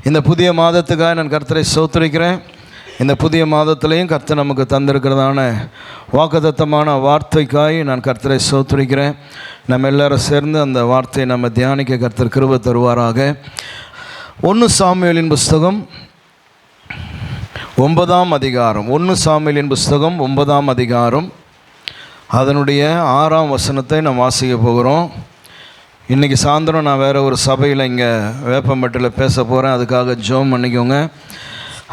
இந்த புதிய மாதத்துக்காக நான் கர்த்தரை ஸ்தோத்திரிக்கிறேன். இந்த புதிய மாதத்துலேயும் கர்த்தர் நமக்கு தந்திருக்கிறதான வாக்குத்தத்தமான வார்த்தைக்காய் நான் கர்த்தரை ஸ்தோத்திரிக்கிறேன். நம்ம எல்லாரும் சேர்ந்து அந்த வார்த்தையை நம்ம தியானிக்க கர்த்தர் கிருபை தருவாராக. 1 சாமுவேலின் புஸ்தகம் 9ஆம் அதிகாரம், 1 சாமுவேலின் புஸ்தகம் 9ஆம் அதிகாரம், அதனுடைய 6ஆம் வசனத்தை நாம் வாசிக்க போகிறோம். இன்றைக்கி சாயந்தரம் நான் வேறு ஒரு சபையில் இங்கே வேப்பம்பட்டில் பேச போகிறேன். அதுக்காக ஜெபம் பண்ணிக்கோங்க.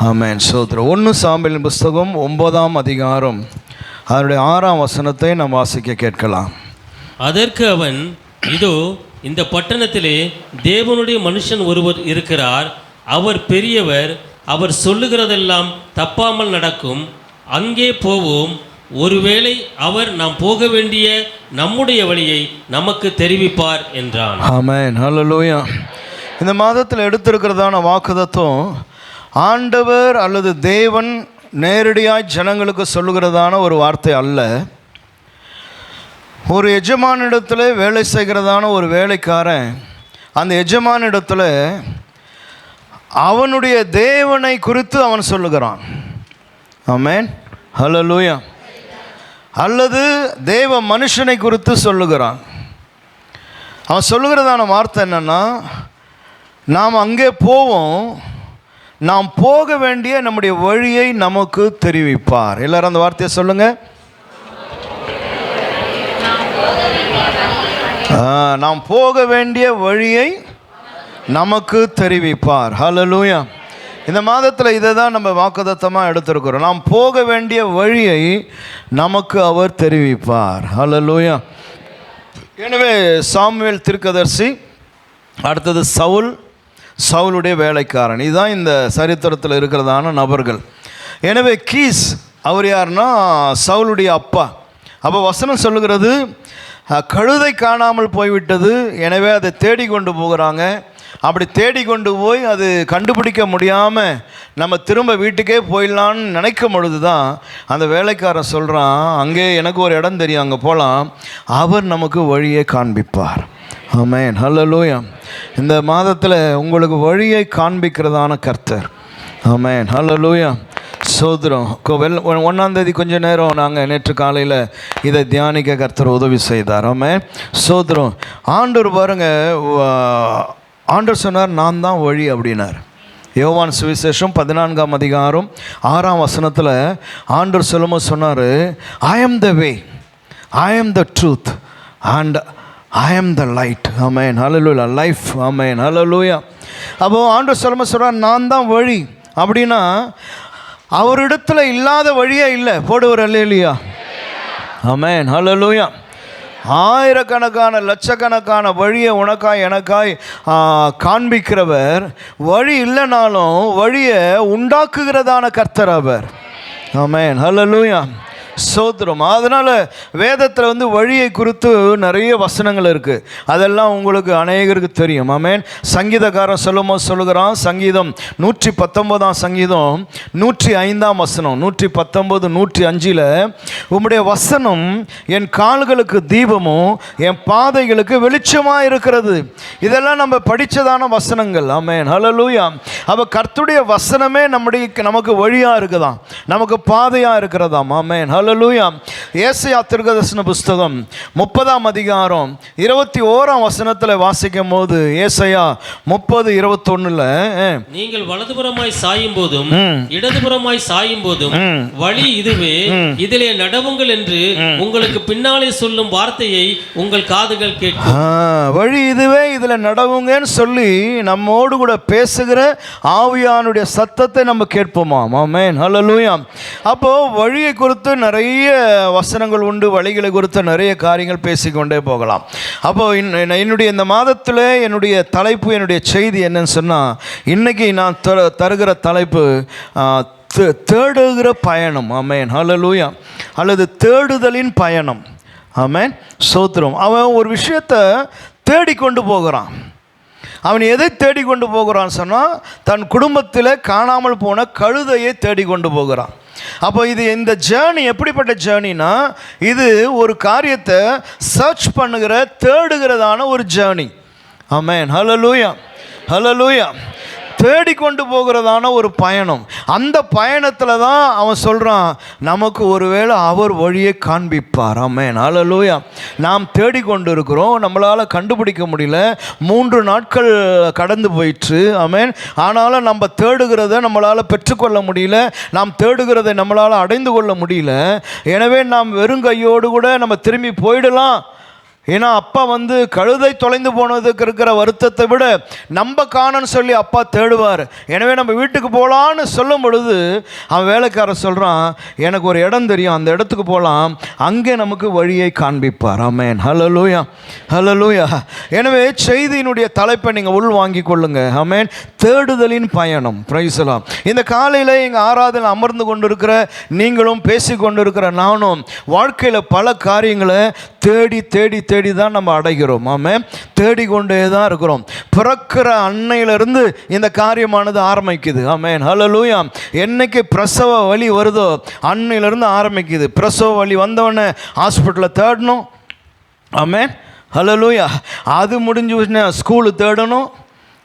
ஆமென், ஸ்தோத்திரம். 1 சாமுவேலின் புஸ்தகம் 9ஆம் அதிகாரம், அதனுடைய 6ஆம் வசனத்தை நாம் வாசிக்க கேட்கலாம். அதற்கு அவன், இதோ இந்த பட்டணத்திலே தேவனுடைய மனுஷன் ஒருவர் இருக்கிறார். அவர் பெரியவர். அவர் சொல்லுகிறதெல்லாம் தப்பாமல் நடக்கும். அங்கே போவோம். ஒருவேளை அவர் நாம் போக வேண்டிய நம்முடைய வழியை நமக்கு தெரிவிப்பார் என்றான். ஆமென், ஹல்லேலூயா. இந்த மாதத்தில் எடுத்திருக்கிறதான வாக்குத்தத்தம் ஆண்டவர் அல்லது தேவன் நேரடியாய் ஜனங்களுக்கு சொல்லுகிறதான ஒரு வார்த்தை அல்ல. ஒரு எஜமானிடத்தில் வேலை செய்கிறதான ஒரு வேலைக்காரன் அந்த எஜமானிடத்தில் அவனுடைய தேவனை குறித்து அவன் சொல்லுகிறான். ஆமென், ஹல்லேலூயா. அல்லது தேவ மனுஷனை குறித்து சொல்லுகிறான். அவன் சொல்லுகிறதான வார்த்தை என்னன்னா, நாம் அங்கே போவோம், நாம் போக வேண்டிய நம்முடைய வழியை நமக்கு தெரிவிப்பார். எல்லாரும் அந்த வார்த்தையை சொல்லுங்க. நாம் போக வேண்டிய வழியை நமக்கு தெரிவிப்பார். ஹல்லேலூயா. இந்த மாதத்தில் இதை தான் நம்ம வாக்குத்தத்தமாக எடுத்திருக்கிறோம். நாம் போக வேண்டிய வழியை நமக்கு அவர் தெரிவிப்பார். ஹல்லேலூயா. எனவே சாமுவேல் தீர்க்கதரிசி, அடுத்தது சவுலுடைய வேலைக்காரன், இதுதான் இந்த சரித்திரத்தில் இருக்கிறதான நபர்கள். எனவே கீஸ் அவர் யாருன்னா சவுலுடைய அப்பா. அப்போ வசனம் சொல்லுகிறது, கழுதை காணாமல் போய்விட்டது. எனவே அதை தேடிக்கொண்டு போகிறாங்க. அப்படி தேடிக்கொண்டு போய் அது கண்டுபிடிக்க முடியாமல் நம்ம திரும்ப வீட்டுக்கே போயிடலான்னு நினைக்கும் பொழுது தான் அந்த வேலைக்காரன் சொல்கிறான், அங்கே எனக்கு ஒரு இடம் தெரியும், அங்கே போகலாம், அவர் நமக்கு வழியை காண்பிப்பார். ஆமென், ஹல்லேலூயா. இந்த மாதத்தில் உங்களுக்கு வழியை காண்பிக்கிறதான கர்த்தர். ஆமென், ஹல்லேலூயா. சோதரம் 1ஆம் தேதி கொஞ்ச நேரம் நாங்கள் நேற்று காலையில் இதை தியானிக்க கர்த்தர் உதவி செய்தார். ஆமென், சோதரம். ஆண்டவர் பாருங்க, ஆண்டவர் சொன்னார், நான் தான் வழி அப்படின்னார். யோவான் சுவிசேஷம் 14ஆம் அதிகாரம் 6ஆம் வசனத்தில் ஆண்டவர் சொல்லும்போது சொன்னார், ஐ ஆம் த வே, ஐ ஆம் த ட்ரூத் அண்ட் ஐ ஆம் the light. Amen, hallelujah. Life. ஆமென், ஹல்லேலூயா. அப்போது ஆண்டவர் சொல்லும்போது சொல்கிறார், நான் தான் வழி அப்படின்னா அவரிடத்துல இல்லாத வழியே இல்லை. போடுவர் அல்லேலூயா. ஆமென், ஹல்லேலூயா. ஆயிரக்கணக்கான லட்சக்கணக்கான வழியை உனக்காய் எனக்காய் காண்பிக்கிறவர், வழி இல்லைனாலும் வழியை உண்டாக்குகிறதான கர்த்தர் அவர். ஆமென், ஹல்லேலூயா. சோத்திரம். அதனால் வேதத்தில் வழியை குறித்து நிறைய வசனங்கள் இருக்குது. அதெல்லாம் உங்களுக்கு அநேகருக்கு தெரியும். ஆமென். சங்கீதக்காரன் சொல்லும்போது சொல்லுகிறான், சங்கீதம் 119ஆம் சங்கீதம் 105ஆம் வசனம், 119 105 உம்முடைய வசனம் என் கால்களுக்கு தீபமும் என் பாதைகளுக்கு வெளிச்சமாக இருக்கிறது. இதெல்லாம் நம்ம படித்ததான வசனங்கள். ஆமென், ஹல்லேலூயா. அப்போ கர்த்தருடைய வசனமே நமக்கு வழியாக இருக்குதாம், நமக்கு பாதையாக இருக்கிறதாம். ஆமென், ஹல்லேலூயா. ஏசாயா தீர்க்கதரிசன புஸ்தகம் 30ஆம் அதிகாரம் 21ஆம் வசனத்தில் வாசிக்கும் போது, ஏசாயா 30:21 நீங்கள் வலதுபுறமாய் சாயும் போதும் இடதுபுறமாய் சாயும் போதும் வழி இதுவே, இதிலே நடவுங்கள் என்று உங்களுக்கு பின்னாலே சொல்லும் வார்த்தையை உங்கள் காதுகள் கேட்கும். வழி இதுவே, இதில் நடவுங்கன்னு சொல்லி நம்மோடு கூட பேசுகிற ஆவியானுடைய சத்தத்தை நம்ம கேட்போமாம். ஆமென், ஹல்லேலூயா. அப்போ வழியை குறித்து நிறைய வசனங்கள் உண்டு, வழிகளை குறித்து நிறைய காரியங்கள் பேசிக்கொண்டே போகலாம். அப்போ என்னுடைய இந்த மாதத்தில் என்னுடைய தலைப்பு, என்னுடைய செய்தி என்னன்னு சொன்னால், இன்றைக்கி நான் தருகிற தலைப்பு தேடுகிற பயணம். ஆமென், ஹல்லேலூயா. அல்லது தேடுதலின் பயணம். ஆமென், ஸ்தோத்திரம். அவன் ஒரு விஷயத்தை தேடிக்கொண்டு போகிறான். அவன் எதை தேடிக்கொண்டு போகிறான்னு சொன்னால், தன் குடும்பத்தில் காணாமல் போன கழுதையை தேடிக்கொண்டு போகிறான். அப்போ இந்த ஜேர்னி எப்படிப்பட்ட ஜேர்னினா, இது ஒரு காரியத்தை சர்ச் பண்ணுகிற, தேடுகிறதான ஒரு ஜேர்னி. ஆமென், ஹல்லேலூயா, ஹல்லேலூயா. தேடிக்கொண்டு போகிறதான ஒரு பயணம். அந்த பயணத்தில் தான் அவன் சொல்கிறான், நமக்கு ஒருவேளை அவர் வழியை காண்பிப்பார். ஆமென், ஹல்லேலூயா. நாம் தேடிக்கொண்டு இருக்கிறோம், நம்மளால் கண்டுபிடிக்க முடியல. 3 நாட்கள் கடந்து போயிற்று. ஆமென். ஆனாலும் நம்ம தேடுகிறத நம்மளால் பெற்றுக்கொள்ள முடியல, நாம் தேடுகிறதை நம்மளால் அடைந்து கொள்ள முடியல. எனவே நாம் வெறுங்கையோடு கூட நம்ம திரும்பி போயிடலாம். ஏன்னா அப்பா கழுதை தொலைந்து போனதுக்கு இருக்கிற வருத்தத்தை விட நம்ம காணன்னு சொல்லி அப்பா தேடுவார். எனவே நம்ம வீட்டுக்கு போகலான்னு சொல்லும் பொழுது அவன் வேலைக்காரன் சொல்கிறான், எனக்கு ஒரு இடம் தெரியும், அந்த இடத்துக்கு போகலாம், அங்கே நமக்கு வழியை காண்பிப்பார். ஆமென், ஹல்லேலூயா, ஹல்லேலூயா. எனவே செய்தியினுடைய தலைப்பை நீங்கள் உள் வாங்கி கொள்ளுங்க. ஆமென், தேடுதலின் பயணம். Praise the Lord. இந்த காலையில் எங்கள் ஆராதனை அமர்ந்து கொண்டு இருக்கிற நீங்களும் பேசி கொண்டு இருக்கிற நானும் வாழ்க்கையில் பல காரியங்களை தேடி தேடி தேடி தான் நம்ம அடைகிறோம். ஆமென், தேடிக்கொண்டே தான் இருக்கிறோம். பிறக்கிற அன்னையிலிருந்து இந்த காரியமானது ஆரம்பிக்குது. ஆமென், ஹல்லேலூயா. என்னைக்கு பிரசவ வலி வருதோ அன்னையிலிருந்து ஆரம்பிக்குது. பிரசவ வலி வந்தவொடனே ஹாஸ்பிட்டலில் தேடணும். ஆமென், ஹல்லேலூயா. அது முடிஞ்சு ஸ்கூலு தேடணும்.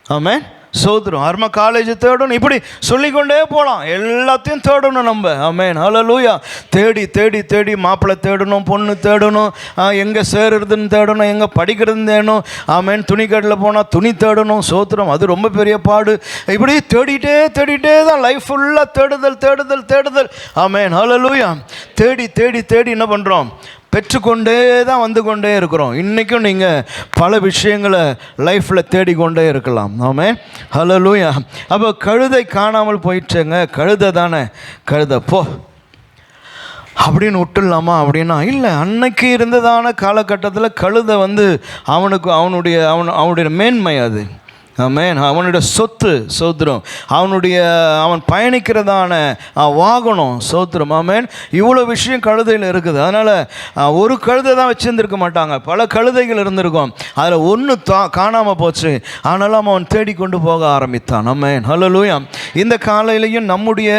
ஆமென், சோதரம் அருமை காலேஜ் தேடணும். இப்படி சொல்லிக்கொண்டே போகலாம், எல்லாத்தையும் தேடணும் நம்ம. ஆமென், ஹல்லேலூயா. தேடி தேடி தேடி மாப்பிள்ளை தேடணும், பொண்ணு தேடணும், எங்கே சேருறதுன்னு தேடணும், எங்கே படிக்கிறதுன்னு தேடணும். ஆமென், துணி கடையில் போனால் துணி தேடணும். சோத்திரம், அது ரொம்ப பெரிய பாடு. இப்படி தேடிட்டே தேடிட்டே தான் லைஃப் ஃபுல்லாக தேடுதல் தேடுதல் தேடுதல். ஆமென், ஹல்லேலூயா. தேடி தேடி தேடி என்ன பண்ணுறோம், பெற்றுக்கொண்டே தான் வந்து கொண்டே இருக்கிறோம். இன்றைக்கும் நீங்கள் பல விஷயங்களை லைஃப்பில் தேடிக்கொண்டே இருக்கலாம். ஆமென், ஹல்லேலூயா. அப்போ கழுதை காணாமல் போயிடுச்சுங்க. கழுதை தானே, கழுதை போ அப்படின்னு விட்டுடலாமா அப்படின்னா இல்லை. அன்னைக்கு இருந்ததான காலகட்டத்தில் கழுதை அவனுடைய மேன்மை அது. ஆமென், அவனுடைய சொத்து. சோத்திரம், அவன் பயணிக்கிறதான வாகனம். சோத்திரம், ஆமென். இவ்வளோ விஷயம் கழுதையில் இருக்குது. அதனால் ஒரு கழுதை தான் வச்சுருந்துருக்க மாட்டாங்க, பல கழுதைகள் இருந்திருக்கும். அதில் ஒன்று காணாமல் போச்சு. ஆனாலும் அவன் தேடிக்கொண்டு போக ஆரம்பித்தான். ஆமென், ஹல்லேலூயா. இந்த காலையிலையும் நம்முடைய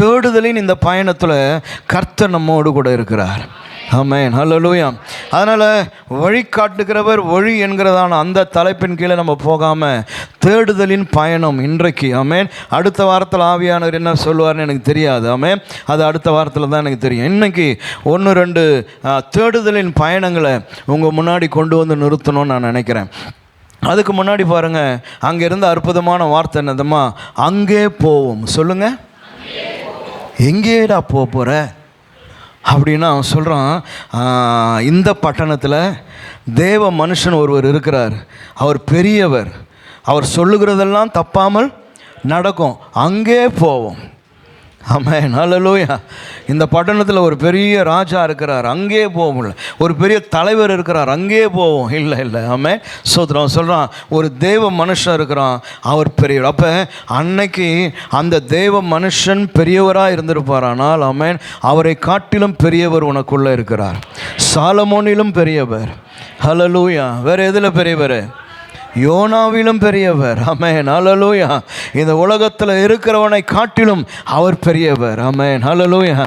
தேடுதலின் இந்த பயணத்தில் கர்த்தர் நம்மோடு கூட இருக்கிறார். ஆமென், ஹல்லேலூயா. அதனால் வழிகாட்டுகிறவர் வழி என்கிறதான அந்த தலைப்பின் கீழே நம்ம போகாமல் தேடுதலின் பயணம் இன்றைக்கு. ஆமென். அடுத்த வாரத்தில் ஆவியானவர் என்ன சொல்லுவார்னு எனக்கு தெரியாது. ஆமென், அது அடுத்த வாரத்தில் தான் எனக்கு தெரியும். இன்றைக்கி 1-2 தேடுதலின் பயணங்களை உங்கள் முன்னாடி கொண்டு வந்து நிறுத்தணும்னு நான் நினைக்கிறேன். அதுக்கு முன்னாடி பாருங்கள், அங்கே இருந்த அற்புதமான வார்த்தை என்னதுமா, அங்கே போவோம். சொல்லுங்கள், எங்கேடா போகிற அப்படின்னா அவன் சொல்கிறான், இந்த பட்டணத்தில் தேவ மனுஷன் ஒருவர் இருக்கிறார், அவர் பெரியவர், அவர் சொல்லுகிறதெல்லாம் தப்பாமல் நடக்கும், அங்கே போவோம். ஆமென், ஹல்லேலூயா. இந்த பட்டணத்தில் ஒரு பெரிய ராஜா இருக்கிறார், அங்கே போவோம். ஒரு பெரிய தலைவர் இருக்கிறார், அங்கே போவோம். இல்லை. ஆமென், சோத்திரம். சொல்கிறான், ஒரு தேவ மனுஷன் இருக்கிறான், அவர் பெரியவர். அப்போ அன்னைக்கு அந்த தேவ மனுஷன் பெரியவராக இருந்திருப்பார். ஆனால் ஆமென், அவரை காட்டிலும் பெரியவர் உனக்குள்ளே இருக்கிறார். சாலமோனிலும் பெரியவர். ஹல்லேலூயா. வேறு எதில் பெரியவர்? யோனாவிலும் பெரியவர். ஆமென், ஹல்லேலூயா. இந்த உலகத்தில் இருக்கிறவனை காட்டிலும் அவர் பெரியவர். ஆமென், ஹல்லேலூயா.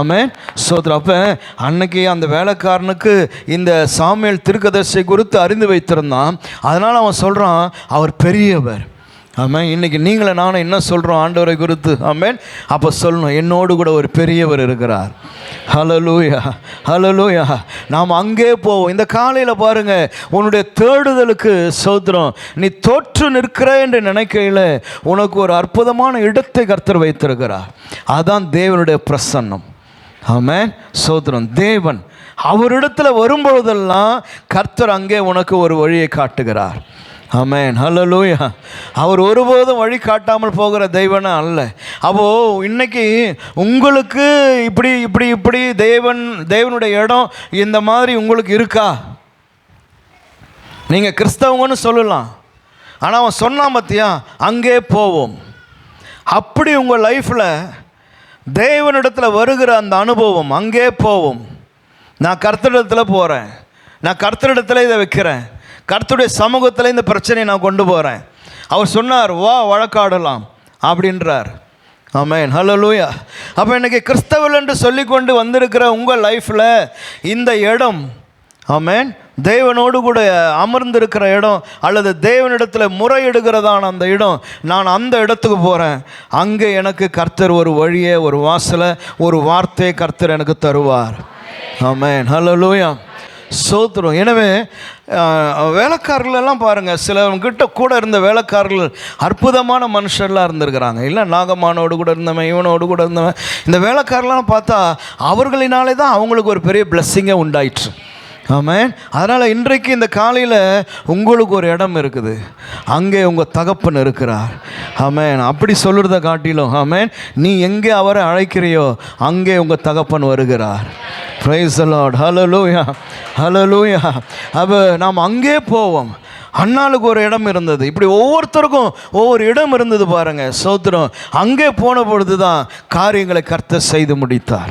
ஆமென், சோதரம். அப்போ அன்னைக்கு அந்த வேலைக்காரனுக்கு இந்த சாமுவேல் தீர்க்கதரிசி குறித்து அறிந்து வைத்திருந்தான். அதனால் அவன் சொல்கிறான், அவர் பெரியவர். ஆமென். இன்றைக்கி நீங்களே நானும் என்ன சொல்கிறோம் ஆண்டவரை குறித்து? ஆமென். அப்போ சொல்லணும், என்னோடு கூட ஒரு பெரியவர் இருக்கிறார். ஹல்லேலூயா, ஹல்லேலூயா. நாம் அங்கே போவோம். இந்த காலையில் பாருங்கள், உன்னுடைய தேடுதலுக்கு சோத்திரம். நீ தோற்று நிற்கிற என்று நினைக்கையில் உனக்கு ஒரு அற்புதமான இடத்தை கர்த்தர் வைத்திருக்கிறார். அதான் தேவனுடைய பிரசன்னம். ஆமென், சோத்திரம். தேவன் அவரிடத்தில் வரும்பொழுதெல்லாம் கர்த்தர் அங்கே உனக்கு ஒரு வழியை காட்டுகிறார். ஆமென், ஹல்லேலூயா. அவர் ஒருபோதும் வழி காட்டாமல் போகிற தெய்வனா அல்ல. அப்போது இன்னைக்கு உங்களுக்கு இப்படி தேவனுடைய இடம் இந்த மாதிரி உங்களுக்கு இருக்கா? நீங்கள் கிறிஸ்தவங்கன்னு சொல்லலாம், ஆனால் அவன் சொன்னான் பார்த்தியா, அங்கே போவோம். அப்படி உங்கள் லைஃப்பில் தேவனிடத்தில் வருகிற அந்த அனுபவம், அங்கே போவோம். நான் கர்த்தரிடத்தில் போகிறேன், நான் கர்த்தரிடத்தில் இதை வைக்கிறேன், கர்த்தருடைய சமூகத்தில் இந்த பிரச்சனையை நான் கொண்டு போகிறேன். அவர் சொன்னார், வா வழக்காடலாம் அப்படின்றார். ஆமென், ஹல்லேலூயா. அப்போ இன்றைக்கி கிறிஸ்தவர்கள் என்று சொல்லிக்கொண்டு வந்திருக்கிற உங்கள் லைஃப்பில் இந்த இடம், ஆமென், தேவனோடு கூட அமர்ந்திருக்கிற இடம் அல்லது தேவனிடத்தில் முறையிடுகிறதான அந்த இடம், நான் அந்த இடத்துக்கு போகிறேன். அங்கே எனக்கு கர்த்தர் ஒரு வழியை, ஒரு வாசலை, ஒரு வார்த்தையை கர்த்தர் எனக்கு தருவார். ஆமென், ஹல்லேலூயா, ஸ்தோத்திரம். எனவே வேலைக்காரர்களெல்லாம் பாருங்கள், சிலவங்கிட்ட கூட இருந்த வேலைக்காரர்கள் அற்புதமான மனுஷர்லாம் இருந்திருக்கிறாங்க. இல்லை, நாகமானோடு கூட இருந்தவன், இவனோடு கூட இருந்தவன், இந்த வேலைக்காரர்லாம் பார்த்தா அவர்களினாலே தான் அவங்களுக்கு ஒரு பெரிய பிளஸ்ஸிங்கே உண்டாயிற்று. ஆமென். அதனால் இன்றைக்கு இந்த காலையில் உங்களுக்கு ஒரு இடம் இருக்குது, அங்கே உங்கள் தகப்பன் இருக்கிறார். ஆமென். அப்படி சொல்கிறத காட்டிலும், ஆமென், நீ எங்கே அவரை அழைக்கிறியோ அங்கே உங்கள் தகப்பன் வருகிறார். Praise the Lord. Hallelujah. Hallelujah. அப்போ நாம் அங்கே போவோம். அண்ணாளுக்கு ஒரு இடம் இருந்தது, இப்படி ஒவ்வொருத்தருக்கும் ஒவ்வொரு இடம் இருந்தது பாருங்கள், ஸ்தோத்திரம். அங்கே போன பொழுது தான் காரியங்களை கர்த்தர் செய்து முடித்தார்.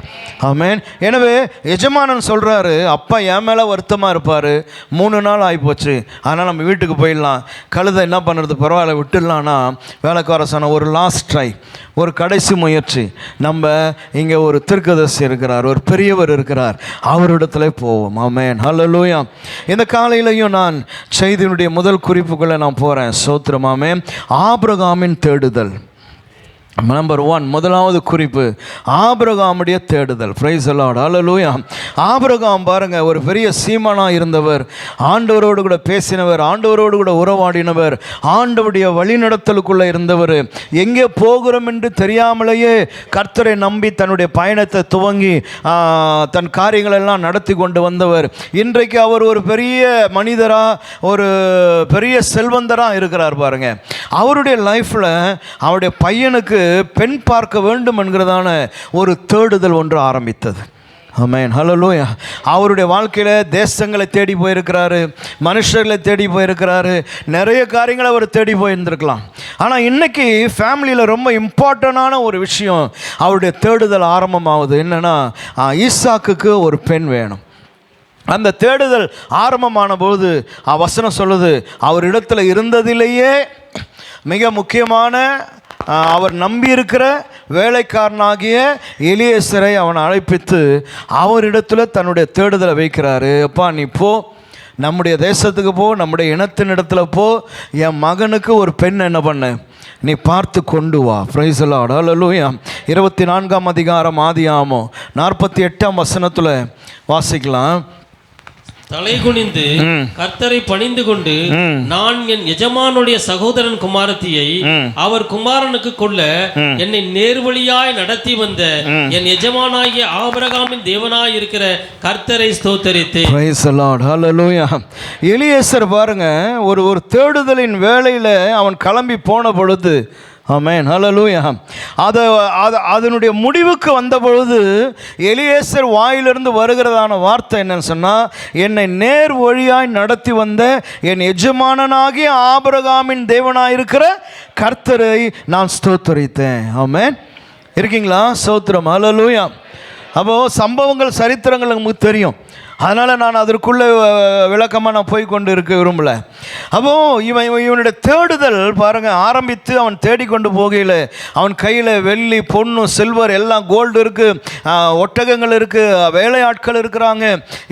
ஆமென். எனவே எஜமானன் சொல்கிறாரு, அப்பா என் மேலே வருத்தமாக இருப்பார், 3 நாள் ஆகிப்போச்சு, அதனால் நம்ம வீட்டுக்கு போயிடலாம், கழுதை என்ன பண்ணுறது, பரவாயில்ல விட்டுடலான்னா, வேலைக்கார சொன்ன ஒரு லாஸ்ட் ட்ரை, ஒரு கடைசி முயற்சி, நம்ம இங்கே ஒரு தீர்க்கதரிசி இருக்கிறார், ஒரு பெரியவர் இருக்கிறார், அவரிடத்துல போவோம். ஆமென், ஹல்லேலூயா. இந்த காலையிலையும் நான் செய்தியினுடைய முதல் குறிப்புக்குள்ளே நான் போகிறேன். ஸ்தோத்திரம். ஆமென். ஆபிரகாமின் தேடுதல். நம்பர் 1, முதலாவது குறிப்பு, ஆபிரகாமுடைய தேடுதல். Praise the Lord, hallelujah. Abraham பாருங்க, ஒரு பெரிய சீமானாக இருந்தவர், ஆண்டவரோடு கூட பேசினவர், ஆண்டவரோடு கூட உறவாடினவர், ஆண்டவருடைய வழிநடத்தலுக்குள்ளே இருந்தவர், எங்கே போகிறோம் என்று தெரியாமலேயே கர்த்தரை நம்பி தன்னுடைய பயணத்தை துவங்கி தன் காரியங்களெல்லாம் நடத்தி கொண்டு வந்தவர். இன்றைக்கு அவர் ஒரு பெரிய மனிதராக, ஒரு பெரிய செல்வந்தராக இருக்கிறார் பாருங்க. அவருடைய லைஃப்பில் அவருடைய பையனுக்கு பெண் பார்க்க வேண்டும் என்கிறதான ஒரு தேடுதல் ஒன்று ஆரம்பித்தது. ஆமென், ஹல்லேலூயா. அவருடைய வாழ்க்கையில் தேசங்களை தேடி போயிருக்கிறாரு, மனுஷர்களை தேடி போயிருக்கிறாரு, நிறைய காரியங்களை அவர் தேடி போயிருந்திருக்கலாம். ஆனால் இன்னைக்கு ஃபேமிலியில் ரொம்ப இம்பார்ட்டண்டான ஒரு விஷயம் அவருடைய தேடுதல் ஆரம்பமாகுது. என்னென்னா, ஈசாக்குக்கு ஒரு பெண் வேணும். அந்த தேடுதல் ஆரம்பமான போது வசனம் சொல்லுது, அவரிடத்தில் இருந்ததிலேயே மிக முக்கியமான அவர் நம்பியிருக்கிற வேலைக்காரனாகிய எலியேசரை அவன் அழைப்பித்து அவரிடத்தில் தன்னுடைய தேடுதலை வைக்கிறாரு. அப்பா நீ போ, நம்முடைய தேசத்துக்கு போ, நம்முடைய இனத்தின் இடத்துல போ, என் மகனுக்கு ஒரு பெண் என்ன பண்ண நீ பார்த்து கொண்டு வா. பிரைஸ் தி லார்ட், ஹல்லேலூயா. 24ஆம் அதிகாரம் ஆதியாகமம் 48ஆம் வசனத்தில் வாசிக்கலாம். தலை குனிந்து கர்த்தரை பணிந்து கொண்டு, நான் என் எஜமானுடைய சகோதரன் குமாரத்தியை அவர் குமாரனுக்கு கொள்ள என்னை நேர்வழியாய் நடத்தி வந்த என் எஜமானாகிய ஆபிரகாமின் தேவனாய் இருக்கிற கர்த்தரை ஸ்தோத்தரித்தேன். பிரைஸ் தி லார்ட், ஹல்லேலூயா. எலியேசர் பாருங்க, ஒரு தேடுதலின் வேளையில் அவன் கிளம்பி போன பொழுது, ஆமென், ஹல்லேலூயா, அதனுடைய முடிவுக்கு வந்த பொழுது எலியேசர் வாயிலிருந்து வருகிறதான வார்த்தை என்னன்னு சொன்னால், என்னை நேர் வழியாய் நடத்தி வந்த என் எஜமானனாகிய ஆபிரகாமின் தேவனாயிருக்கிற கர்த்தரை நான் ஸ்தோத்தரித்தேன். ஆமென். இருக்கீங்களா? ஸ்தோத்திரம், ஹல்லேலூயா. அப்போது சம்பவங்கள், சரித்திரங்கள் நமக்கு தெரியும், அதனால் நான் அதற்குள்ளே விளக்கமாக நான் போய் கொண்டு இருக்க விரும்பலை. அப்போது இவனுடைய தேடுதல் பாருங்கள் ஆரம்பித்து அவன் தேடிக்கொண்டு போகையில் அவன் கையில் வெள்ளி, பொண்ணு, சில்வர், எல்லாம் கோல்டு இருக்குது, ஒட்டகங்கள் இருக்குது, வேலையாட்கள் இருக்கிறாங்க,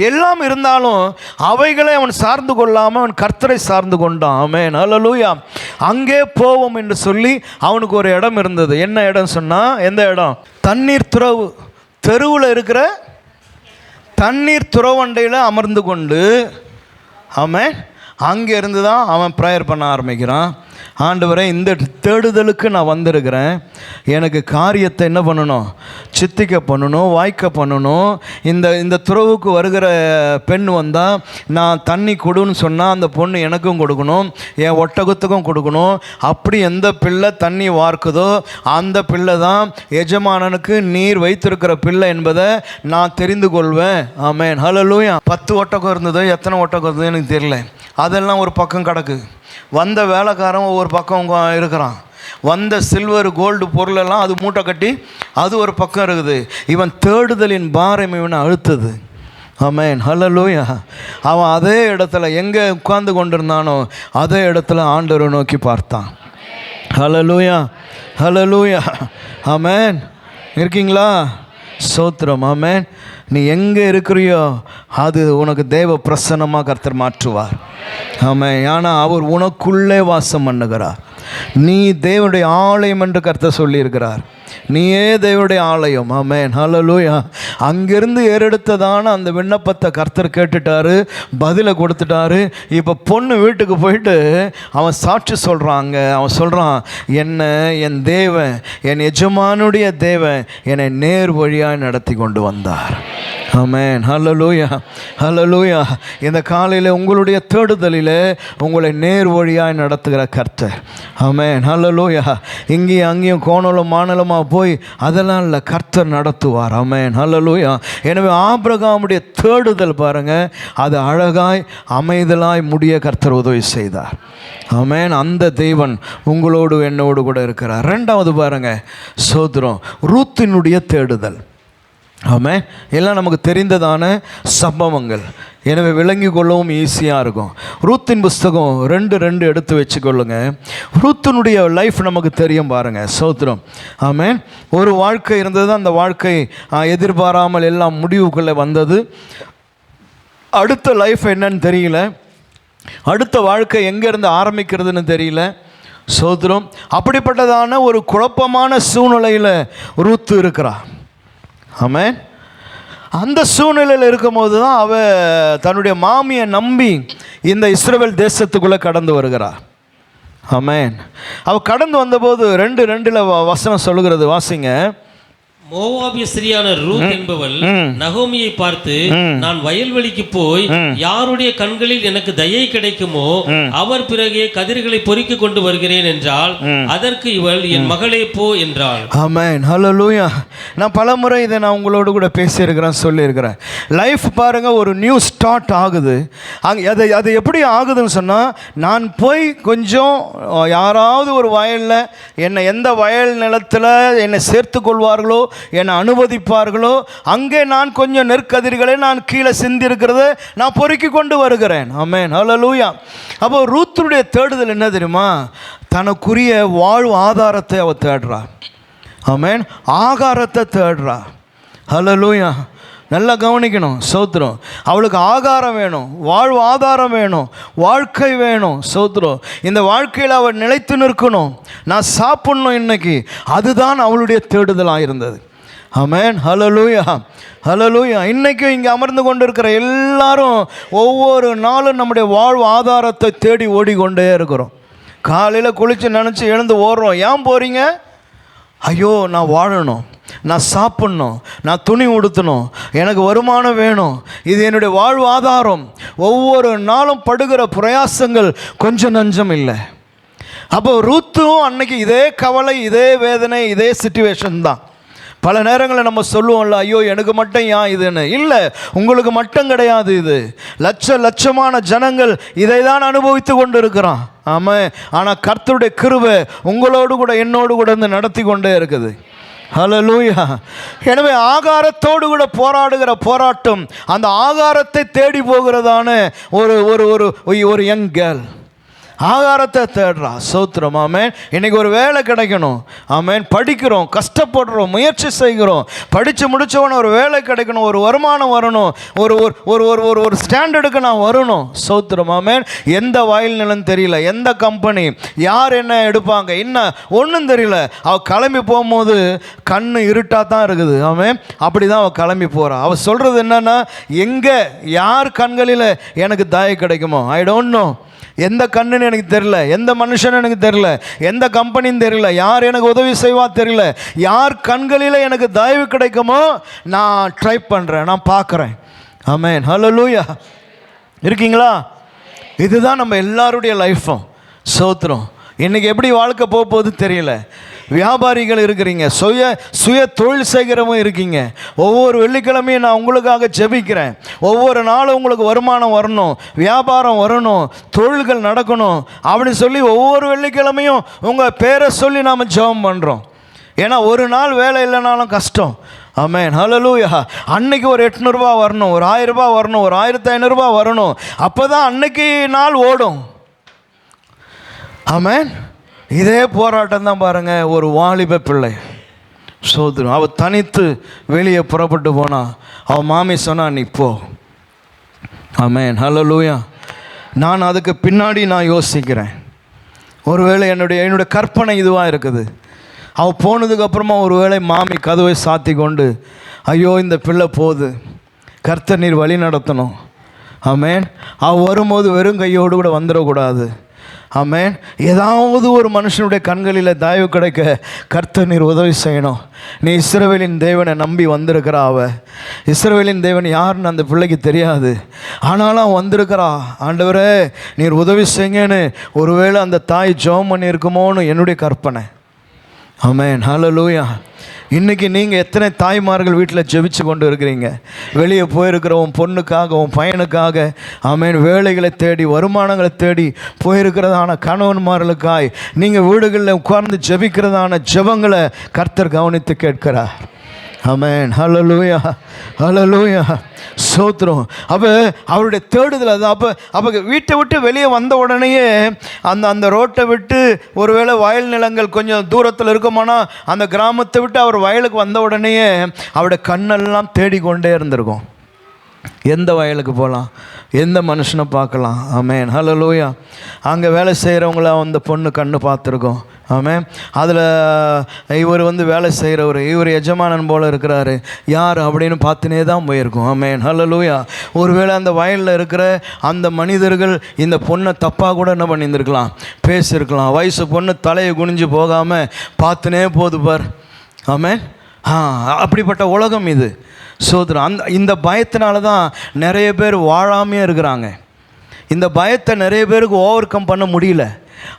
எல்லாம் இருந்தாலும் அவைகளை அவன் சார்ந்து கொள்ளாமல் அவன் கர்த்தரை சார்ந்து கொண்டான். ஆமென், ஹல்லேலூயா. அங்கே போவோம் என்று சொல்லி அவனுக்கு ஒரு இடம் இருந்தது. என்ன இடம் சொன்னால், எந்த இடம்? தண்ணீர் துறவு, தெருவில் இருக்கிற தண்ணீர் துறவண்டையில் அமர்ந்து கொண்டு, ஆமென், அங்கே இருந்து தான் அவன் ப்ரேயர் பண்ண ஆரம்பிக்கிறான். ஆண்டவரே, இந்த தேடுதலுக்கு நான் வந்திருக்கிறேன், எனக்கு காரியத்தை என்ன பண்ணணும், சித்திக்க பண்ணணும், வாய்க்க பண்ணணும். இந்த துறவுக்கு வருகிற பெண் வந்தால் நான் தண்ணி கொடுன்னு சொன்னால் அந்த பொண்ணு எனக்கும் கொடுக்கணும், என் ஒட்டகத்துக்கும் கொடுக்கணும். அப்படி எந்த பிள்ளை தண்ணி வார்க்குதோ அந்த பிள்ளை தான் எஜமானனுக்கு நீர் வைத்திருக்கிற பிள்ளை என்பதை நான் தெரிந்து கொள்வேன். ஆமென், ஹல்லேலூயா. 10 ஒட்டகம் இருந்தது, எத்தனை ஒட்டகம் இருந்தது எனக்கு தெரியல, அதெல்லாம் ஒரு பக்கம் கிடக்கு. வந்த வேலைக்காரன் ஒவ்வொரு பக்கம் இருக்கிறான். வந்த சில்வர், கோல்டு பொருளெல்லாம் அது மூட்டை கட்டி அது ஒரு பக்கம் இருக்குது. இவன் தேடுதலின் பாரம் இவனை அழுத்தது. ஆமென், ஹல்லேலூயா. அவன் அதே இடத்துல எங்கே உட்கார்ந்து கொண்டிருந்தானோ அதே இடத்துல ஆண்டவரை நோக்கி பார்த்தான். ஹல்லேலூயா, ஹல்லேலூயா. ஆமென். இருக்கீங்களா? ஸ்தோத்திரம். ஆமென். நீ எங்கே இருக்கிறியோ அது உனக்கு தேவ பிரசன்னமாக கர்த்தர் மாற்றுவார். ஆமென். ஆனால் அவர் உனக்குள்ளே வாசம் பண்ணுகிறார். நீ தேவனுடைய ஆலயம் என்று கர்த்தர் சொல்லியிருக்கிறார். நீயே தேவனுடைய ஆலயம். ஆமென். ஹல்லேலூயா. அங்கிருந்து ஏறெடுத்ததான அந்த விண்ணப்பத்தை கர்த்தர் கேட்டுட்டாரு, பதிலை கொடுத்துட்டாரு. இப்போ பொண்ணு வீட்டுக்கு போயிட்டு அவன் சாட்சி சொல்கிறாங்க. அவன் சொல்கிறான், என்ன என் தேவன், என் எஜமானுடைய தேவன் என்னை நேர் வழியாக நடத்தி கொண்டு வந்தார். ஆமென். ஹல்லேலூயா, ஹல்லேலூயா. இந்த காலையில் உங்களுடைய தேடுதலில் உங்களை நேர் வழியாய் நடத்துகிற கர்த்தர். ஆமென். ஹல்லேலூயா. இங்கேயும் அங்கேயும் கோணலும் மானலமாக போய் அதெல்லாம் இல்லை, கர்த்தர் நடத்துவார். ஆமென். ஹல்லேலூயா. எனவே ஆபிரகாமுடைய தேடுதல் பாருங்கள், அது அழகாய் அமைதலாய் முடிய கர்த்தர் உதவி செய்தார். ஆமென். அந்த தேவன் உங்களோடு என்னோடு கூட இருக்கிறார். ரெண்டாவது பாருங்கள், சோதரம் ரூத்தினுடைய தேடுதல். ஆமென். எல்லாம் நமக்கு தெரிந்ததான சம்பவங்கள், எனவே விளங்கி கொள்ளவும் ஈஸியாக இருக்கும். ரூத்தின் புஸ்தகம் 2:2 எடுத்து வச்சுக்கொள்ளுங்க. ரூத்தினுடைய லைஃப் நமக்கு தெரியும் பாருங்கள். சோத்திரம். ஆமென். ஒரு வாழ்க்கை இருந்தது, அந்த வாழ்க்கை எதிர்பாராமல் எல்லாம் முடிவுக்குள்ளே வந்தது. அடுத்த லைஃப் என்னன்னு தெரியல, அடுத்த வாழ்க்கை எங்கேருந்து ஆரம்பிக்கிறதுன்னு தெரியல. சோத்திரம். அப்படிப்பட்டதான ஒரு குழப்பமான சூழ்நிலையில் ரூத்து இருக்கிறார். ஆமென். அந்த சூழ்நிலையில் இருக்கும்போது தான் அவ தன்னுடைய மாமியை நம்பி இந்த இஸ்ரவேல் தேசத்துக்குள்ளே கடந்து வருகிறார். ஆமென். அவள் கடந்து வந்தபோது 2:2 வசனம் சொல்லுகிறது, வாசிங்க. மோவாபிய ஸ்திரியான ரூத் என்பவள் நகோமியை பார்த்து, நான் வயல்வெளிக்கு போய் யாருடைய கண்களில் எனக்கு தயை கிடைக்குமோ அவர் பிறகே கதிர்களை பொறுக்கி கொண்டு வருகிறேன் என்றால், அதற்கு இவள், என் மகளே போ என்றாள். ஆமென். ஹல்லேலூயா. நான் பல முறை இதை நான் உங்களோடு கூட பேசியிருக்கிறேன், சொல்லியிருக்கிறேன். லைஃப் பாருங்கள், ஒரு நியூ ஸ்டார்ட் ஆகுது. அது எப்படி ஆகுதுன்னு சொன்னால், நான் போய் கொஞ்சம் யாராவது ஒரு வயலில் என்னை எந்த வயல் நிலத்தில் என்னை சேர்த்து கொள்வார்களோ, என்னை அனுமதிப்பார்களோ, அங்கே நான் கொஞ்சம் நெற்கதிர்களை நான் கீழே சிந்திருக்கிறத நான் பொறுக்கி கொண்டு வருகிறேன். ஆமென். ஹல்லேலூயா. அப்போ ரூத்துடைய தேடுதல் என்ன தெரியுமா? தனக்குரிய வாழ்வு ஆதாரத்தை அவள் தேடுறா. ஆமென். ஆகாரத்தை தேடுறா. ஹல்லேலூயா. நல்லா கவனிக்கணும். சோத்திரம். அவளுக்கு ஆகாரம் வேணும், வாழ்வு ஆதாரம் வேணும், வாழ்க்கை வேணும். சோத்திரம். இந்த வாழ்க்கையில் அவள் நிலைத்து நிற்கணும், நான் சாப்பிடணும் இன்னைக்கு. அதுதான் அவளுடைய தேடுதலாக இருந்தது. ஆமென். ஹல்லேலூயா, ஹல்லேலூயா. இன்றைக்கும் இங்கே அமர்ந்து கொண்டு இருக்கிற எல்லாரும் ஒவ்வொரு நாளும் நம்முடைய வாழ்வு ஆதாரத்தை தேடி ஓடிக்கொண்டே இருக்கிறோம். காலையில் குளித்து நினச்சி எழுந்து ஓடுறோம். ஏன் போகிறீங்க? ஐயோ, நான் வாழணும், நான் சாப்பிட்ணும், நான் துணி உடுத்தணும், எனக்கு வருமானம் வேணும், இது என்னுடைய வாழ்வு ஆதாரம். ஒவ்வொரு நாளும் படுகிற பிரயாசங்கள் கொஞ்சம் நஞ்சம் இல்லை. அப்போ ரூத்தும் அன்னைக்கு இதே கவலை, இதே வேதனை, இதே சிச்சுவேஷன் தான். பல நேரங்களில் நம்ம சொல்லுவோம்ல, ஐயோ எனக்கு மட்டும் ஏன் இதுன்னு. இல்லை, உங்களுக்கு மட்டும் கிடையாது. இது லட்சமான ஜனங்கள் இதை தான் அனுபவித்து கொண்டு இருக்கிறான். ஆமாம். ஆனால் கர்த்தருடைய கிருபை உங்களோடு கூட என்னோடு கூட இருந்து நடத்தி கொண்டே இருக்குது. ஹல்லேலூயா. எனவே ஆகாரத்தோடு கூட போராடுகிற போராட்டம், அந்த ஆகாரத்தை தேடி போகிறதான ஒரு யங் கேர்ள் ஆகாரத்தை தேடுறா. சோத்திரம். ஆமென். இன்றைக்கி ஒரு வேலை கிடைக்கணும். ஆமென். படிக்கிறோம், கஷ்டப்படுறோம், முயற்சி செய்கிறோம், படித்து முடித்தவன ஒரு வேலை கிடைக்கணும், ஒரு வருமானம் வரணும், ஒரு ஒரு ஸ்டாண்டர்டுக்கு நான் வரணும். சோத்திரம். ஆமென். எந்த வயல் நிலம் தெரியல, எந்த கம்பெனி, யார் என்ன எடுப்பாங்க, என்ன ஒன்றும் தெரியல. அவள் கிளம்பி போகும்போது கண்ணு இருட்டாக தான் இருக்குது. ஆமென். அப்படி தான் அவள் கிளம்பி போகிறாள். அவள் சொல்கிறது என்னென்னா, எங்கே யார் கண்களில் எனக்கு தயை கிடைக்குமோ, ஐ டோன்ட் நோ. எந்த கண்ணுன்னு எனக்கு தெரியல, எந்த மனுஷன்னு எனக்கு தெரியல, எந்த கம்பெனின்னு தெரியல, யார் எனக்கு உதவி செய்வா தெரியல, யார் கண்களில் எனக்கு தயவு கிடைக்குமோ நான் ட்ரை பண்ணுறேன், நான் பார்க்குறேன். ஆமென். ஹல்லேலூயா. இருக்கீங்களா? இதுதான் நம்ம எல்லாருடைய லைஃப்பும். சோத்திரம். இன்றைக்கி எப்படி வாழ்க்கை போகுது தெரியல. வியாபாரிகள் இருக்கிறீங்க, சுய தொழில் செய்கிறவங்க இருக்கீங்க. ஒவ்வொரு வெள்ளிக்கிழமையும் நான் உங்களுக்காக ஜெபிக்கிறேன். ஒவ்வொரு நாளும் உங்களுக்கு வருமானம் வரணும், வியாபாரம் வரணும், தொழில்கள் நடக்கணும் அப்படின்னு சொல்லி ஒவ்வொரு வெள்ளிக்கிழமையும் உங்கள் பேரை சொல்லி நாம் ஜெபம் பண்ணுறோம். ஏன்னா ஒரு நாள் வேலை இல்லைனாலும் கஷ்டம். ஆமென். ஹல்லேலூயா. அன்னைக்கு ஒரு 800 ரூபா வரணும், ஒரு 1000 ரூபா வரணும், ஒரு 1500 ரூபா வரணும். அப்போ தான் அன்னைக்கு நாள் ஓடும். ஆமென். இதே போராட்டம் தான் பாருங்கள். ஒரு வாலிப பிள்ளை, சோதரம். அவள் தனித்து வெளியே புறப்பட்டு போனா. அவள் மாமி சொன்னா நீ போ. ஆமென், ஹல்லேலூயா. நான் அதுக்கு பின்னாடி நான் யோசிக்கிறேன், ஒருவேளை என்னுடைய கற்பனை இதுவாக இருக்குது. அவள் போனதுக்கப்புறமா ஒருவேளை மாமி கதவை சாத்தி கொண்டு, ஐயோ இந்த பிள்ளை போகுது, கர்த்தர் நீர் வழி நடத்தணும். ஆமென். அவள் வரும்போது வெறும் கையோடு கூட வந்துடக்கூடாது. ஆமென். ஏதாவது ஒரு மனுஷனுடைய கண்களில் தயவு கிடைக்க கர்த்தர் நீர் உதவி செய்யணும். நீ இஸ்ரவேலின் தேவனை நம்பி வந்திருக்கிறா. அவள் இஸ்ரவேலின் தேவன் யாருன்னு அந்த பிள்ளைக்கு தெரியாது. ஆனாலும் வந்திருக்கிறா. ஆண்டவரே நீர் உதவி செய்யுங்கன்னு ஒருவேளை அந்த தாய் ஜெபம் பண்ணியிருக்குமோன்னு என்னுடைய கற்பனை. ஆமென், ஹல்லேலூயா. இன்றைக்கி நீங்கள் எத்தனை தாய்மார்கள் வீட்டில் ஜெபிச்சு கொண்டு இருக்கிறீங்க? வெளியே போயிருக்கிற உன் பொண்ணுக்காக, உன் பையனுக்காக, ஆமென், வேலைகளை தேடி, வருமானங்களை தேடி போயிருக்கிறதான கணவன்மார்களுக்காய் நீங்கள் வீடுகளில் உட்கார்ந்து ஜெபிக்கிறதான ஜெபங்களை கர்த்தர் கவனித்து கேட்கிறார். ஆமென், ஹல்லேலூயா, ஹல்லேலூயா, ஸ்தோத்திரம். அப்போ அவருடைய தேடுதல் அது. அப்போ வீட்டை விட்டு வெளியே வந்த உடனேயே அந்த ரோட்டை விட்டு, ஒருவேளை வயல் நிலங்கள் கொஞ்சம் தூரத்தில் இருக்குமானா அந்த கிராமத்தை விட்டு அவர் வயலுக்கு வந்த உடனேயே அவருடைய கண்ணெல்லாம் தேடிக்கொண்டே இருந்திருக்கும். எந்த வயலுக்கு போகலாம், எந்த மனுஷனை பார்க்கலாம். ஆமென், ஹல்லேலூயா. அங்கே வேலை செய்கிறவங்கள அந்த பொண்ணு கண்ணு பார்த்துருக்கோம். ஆமென். அதில் இவர் வேலை செய்கிறவர், இவர் எஜமானன் போல் இருக்கிறாரு, யார் அப்படின்னு பார்த்துனே தான் போயிருக்கோம். ஆமென், ஹல்லேலூயா. ஒருவேளை அந்த வயலில் இருக்கிற அந்த மனிதர்கள் இந்த பொண்ணை தப்பாக கூட என்ன பண்ணியிருந்துருக்கலாம், பேசியிருக்கலாம். வயசு பொண்ணு தலையை குனிஞ்சு போகாமல் பார்த்துனே போது பார். ஆமென். அப்படிப்பட்ட உலகம் இது. சோதரம். இந்த பயத்தினால தான் நிறைய பேர் வாழாமையே இருக்கிறாங்க. இந்த பயத்தை நிறைய பேருக்கு ஓவர் கம் பண்ண முடியல.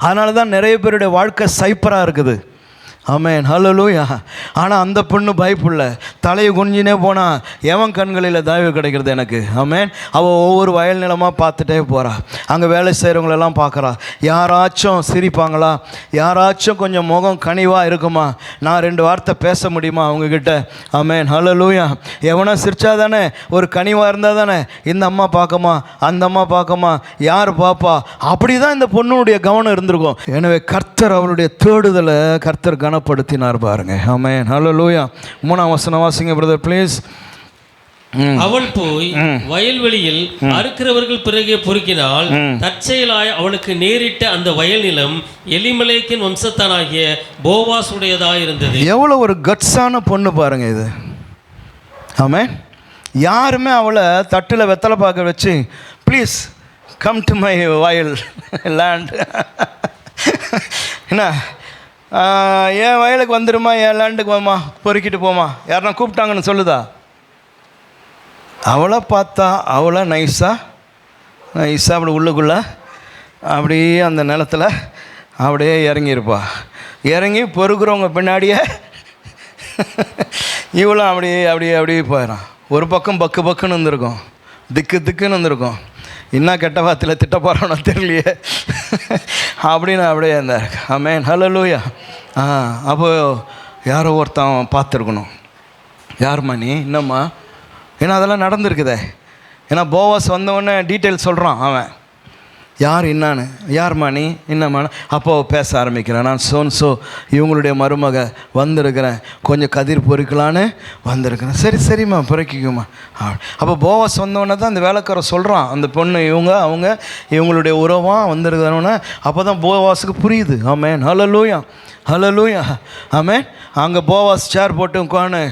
அதனால தான் நிறைய பேருடைய வாழ்க்கை சைப்பராக இருக்குது. ஆமென், ஹல்லேலூயா. ஆனால் அந்த பொண்ணு பயப்புள்ள, தலையை குனிஞ்சினே போனால் எவன் கண்களில் தயவு கிடைக்கிறது எனக்கு. ஆமென். அவள் ஒவ்வொரு வயல் நிலமாக பார்த்துட்டே போகிறா. அங்கே வேலை செய்கிறவங்களெல்லாம் பார்க்குறா. யாராச்சும் சிரிப்பாங்களா, யாராச்சும் கொஞ்சம் முகம் கனிவாக இருக்குமா, நான் 2 வார்த்தை பேச முடியுமா அவங்கக்கிட்ட. ஆமென், ஹல்லேலூயா. எவனா சிரிச்சா தானே, ஒரு கனிவாக இருந்தால் தானே இந்த அம்மா பார்க்கமா, அந்த அம்மா பார்க்கமா, யார் பாப்பா. அப்படி தான் இந்த பொண்ணுடைய கவனம் இருந்திருக்கும். எனவே கர்த்தர் அவளுடைய தேடுதலை கர்த்தர் கனப்படுத்தினார் பாருங்க. ஆமென், ஹல்லேலூயா. 3ஆம் வசனம் வாசிங்க பிரதர் ப்ளீஸ். அவள் போய் வயல்வெளியில் அறுக்கிறவர்கள் பிறகே பொறுக்கினாள். தற்செயலாய் அவளுக்கு நேரிட்ட அந்த வயல் நிலம் எலிமெலேக்கின் வம்சத்தானாகிய போவாஸ் உடையதாக இருந்தது. எவ்வளோ ஒரு கட்ஸான பொண்ணு பாருங்க இது. ஆமென். யாருமே அவளை தட்டில் வெத்தலை பார்க்க வச்சு ப்ளீஸ் கம் டு மை வயல் லேண்ட், என்ன என் வயலுக்கு வந்துடுமா, என் லேண்டுக்கு வாமா, பொறுக்கிட்டு போமா, யாருன்னா கூப்பிட்டாங்கன்னு சொல்லுதா? அவளை பார்த்தா அவளை நைஸாக அப்படி உள்ளுக்குள்ளே அப்படியே அந்த நிலத்தில் அப்படியே இறங்கியிருப்பா. இறங்கி பொறுக்கிறவங்க பின்னாடியே இவளும் அப்படியே போயிடான். ஒரு பக்கம் பக்குன்னு இருந்திருக்கும், திக்குன்னு இருந்திருக்கும். இன்னும் கெட்ட வார்த்தையில் திட்ட போகிறானோ தெரியலையே அப்படின்னு அப்படியே இருந்தார். ஆமென், ஹல்லேலூயா. அப்போது யாரோ ஒருத்தன் பார்த்துருக்கணும், யாரும்மா நீ, என்னம்மா, ஏன்னா அதெல்லாம் நடந்திருக்குதே. ஏன்னா போவாஸ் வந்தவொடனே டீட்டெயில் சொல்கிறான் அவன், யார் என்னான்னு. யார்மா நீ, என்னம்மா. அப்போது பேச ஆரம்பிக்கிறேன், நான் சோன்சோ இவங்களுடைய மருமக வந்திருக்கிறேன், கொஞ்சம் கதிர் பொறுக்கலான்னு வந்திருக்கிறேன். சரிம்மா பொறுக்கிக்குமா. அப்போ போவாஸ் வந்தவொடனே தான் அந்த வேலைக்காரன் சொல்கிறான், அந்த பொண்ணு அவங்க இவங்களுடைய உறவாக வந்திருக்கிறவொன்னே. அப்போ தான் போவாஸுக்கு புரியுது. ஆமென், ஹல்லேலூயா, ஹல்லேலூயா. ஆமென். அங்கே போவாஸ் சேர் போட்டு உட்காந்து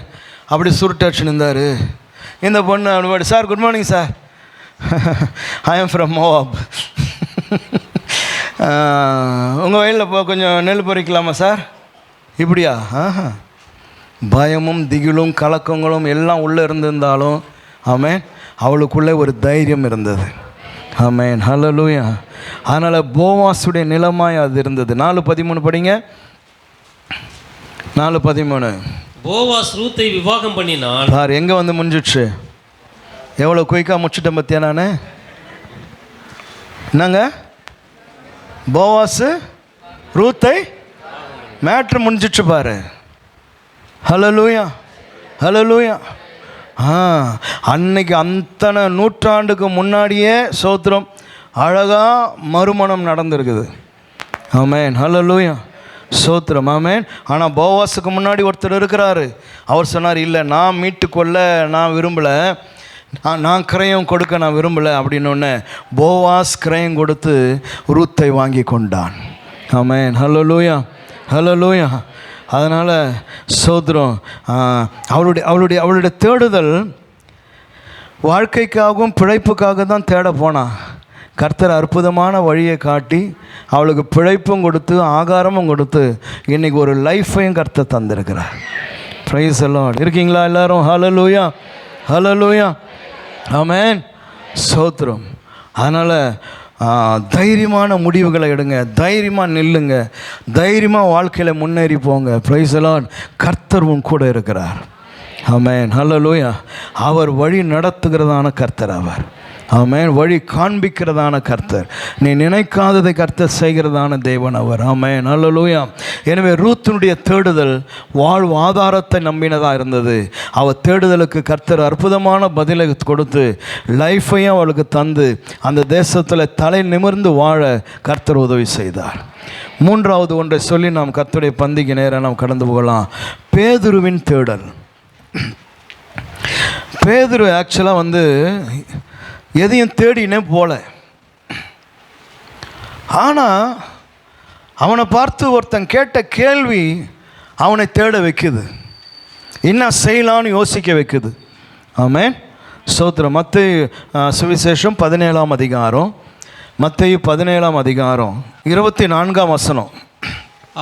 அப்படி சுருட்டு அடிச்சு நின்றார். இந்த பொண்ணு அப்படி, sir good morning sir, I am from Moab, உங்கள் வயலில் கொஞ்சம் நெல் பறிக்கலாமா சார்? இப்படியா? பயமும் திகிலும் கலக்கங்களும் எல்லாம் உள்ளே இருந்திருந்தாலும் ஆமென், அவளுக்குள்ளே ஒரு தைரியம் இருந்தது. ஆமென், ஹல்லேலூயா. அதனால் போவாஸுடைய நிலமாய் அது இருந்தது. 4:13 படிங்க. 4:13. போவாஸ் ரூத்தை விவாகம் பண்ணினான். சார் எங்கே வந்து முடிஞ்சிடுச்சு, எவ்வளோ குயிக்காக முடிச்சுட்டேன் பற்றியா நான். என்னங்க, போவாஸு ரூத்தை மேட்ரு முடிஞ்சிடுச்சு பாரு. ஹல்லேலூயா, ஹல்லேலூயா. அன்னைக்கு அத்தனை நூற்றாண்டுக்கு முன்னாடியே சோத்திரம் அழகாக மறுமணம் நடந்திருக்குது. ஆமென், ஹல்லேலூயா. சோத்திரம், ஆமென். ஆனால் போவாஸுக்கு முன்னாடி ஒருத்தர் இருக்கிறாரு. அவர் சொன்னார், இல்லை நான் மீட்டுக்கொள்ள நான் விரும்பலை, நான் கிரயம் கொடுக்க நான் விரும்பலை அப்படின்னோடனே போவாஸ் கிரயம் கொடுத்து ரூத்தை வாங்கி கொண்டான். ஆமென். ஹல்லேலூயா, ஹல்லேலூயா. அதனால் சோத்திரம், அவளுடைய தேடுதல் வாழ்க்கைக்காகவும் பிழைப்புக்காக தான் தேட போனான். கர்த்தர் அற்புதமான வழியை காட்டி அவளுக்கு பிழைப்பும் கொடுத்து ஆகாரமும் கொடுத்து இன்றைக்கி ஒரு லைஃப்பையும் கர்த்தர் தந்திருக்கிறார். ப்ரைஸ் தி லார்ட். இருக்கீங்களா எல்லாரும்? ஹல்லேலூயா, ஹல்லேலூயா, ஆமென், ஸ்தோத்திரம். அதனால் தைரியமான முடிவுகளை எடுங்க, தைரியமாக நில்லுங்க, தைரியமாக வாழ்க்கையில் முன்னேறி போங்க. ப்ரைஸ் தி லார்ட். கர்த்தர் உன் கூட இருக்கிறார். ஆமென், ஹல்லேலூயா. அவர் வழி நடத்துகிறதான கர்த்தர் அவர். ஆமென். வழி காண்பிக்கிறதான கர்த்தர், நீ நினைக்காததை கர்த்தர் செய்கிறதான தேவன் அவர். ஆமென், ஹல்லேலூயா. எனவே ரூத்தினுடைய தேடுதல் வாழ்வு ஆதாரத்தை நம்பினதாக இருந்தது. அவள் தேடுதலுக்கு கர்த்தர் அற்புதமான பதிலை கொடுத்து லைஃப்பையும் அவளுக்கு தந்து அந்த தேசத்தில் தலை நிமிர்ந்து வாழ கர்த்தர் உதவி செய்தார். மூன்றாவது ஒன்றை சொல்லி நாம் கர்த்தருடைய பந்திக்கு நேரம் நாம் கடந்து போகலாம். பேதுருவின் தேடல். பேதுரு ஆக்சுவலாக எதையும் தேடினே போல, ஆனால் அவனை பார்த்து ஒருத்தன் கேட்ட கேள்வி அவனை தேட வைக்குது, என்ன செய்யலான்னு யோசிக்க வைக்குது. ஆமென், ஸ்தோத்திரம். மத்தேயு சுவிசேஷம் 17ஆம் அதிகாரம், மத்தேயு 17ஆம் அதிகாரம் 24ஆம் வசனம்.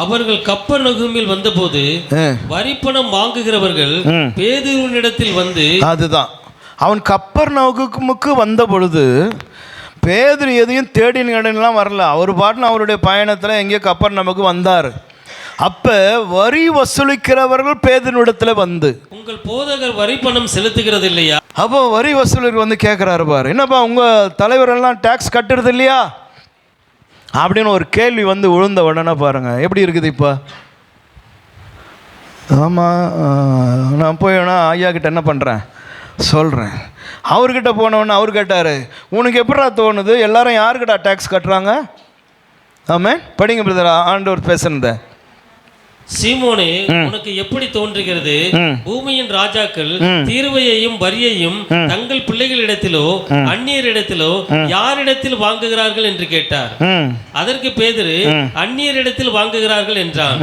அவர்கள் கப்பர்நகூமில் வந்தபோது வரிப்பணம் வாங்குகிறவர்கள் பேதுருவினிடத்தில் வந்து, அதுதான் அவன் கப்பர்நகூமுக்கு வந்த பொழுது பேதுரு எதையும் தேடினெல்லாம் வரல. அவர் பாட்டுன்னு அவருடைய பயணத்தில் எங்கேயோ கப்பர்நகூமுக்கு வந்தார். அப்போ வரி வசூலிக்கிறவர்கள் பேதுருவிடத்தில் வந்து, உங்கள் போதகர் வரிப்பணம் செலுத்துகிறது இல்லையா? அப்போ வரி வசூலர் கேட்குறாரு, பாரு என்னப்பா உங்கள் தலைவரெல்லாம் டேக்ஸ் கட்டுறது இல்லையா அப்படின்னு ஒரு கேள்வி விழுந்த உடனே பாருங்கள் எப்படி இருக்குது இப்போ. ஆமாம், நான் போயினா ஐயா கிட்ட என்ன பண்ணுறேன் சொல்கிறேன். அவர்கிட்ட போனவொன்னே அவர் கேட்டார், உனக்கு எப்படா தோணுது எல்லாரும் யாருக்கிட்ட டேக்ஸ் கட்டுறாங்க? ஆமாம், படிங்க பிரதர், ஆண்டவர் பேசுனத. சீமோனே, உனக்கு எப்படி தோன்றுகிறது? பூமியின் ராஜாக்கள் தீர்வையையும் வரியையும் தங்கள் பிள்ளைகளிடத்திலோ அந்நியரிடத்திலோ யாரிடத்தில் வாங்குகிறார்கள் என்று கேட்டார். அதற்கு பேதுரு, அந்நியரிடத்தில் வாங்குகிறார்கள் என்றான்.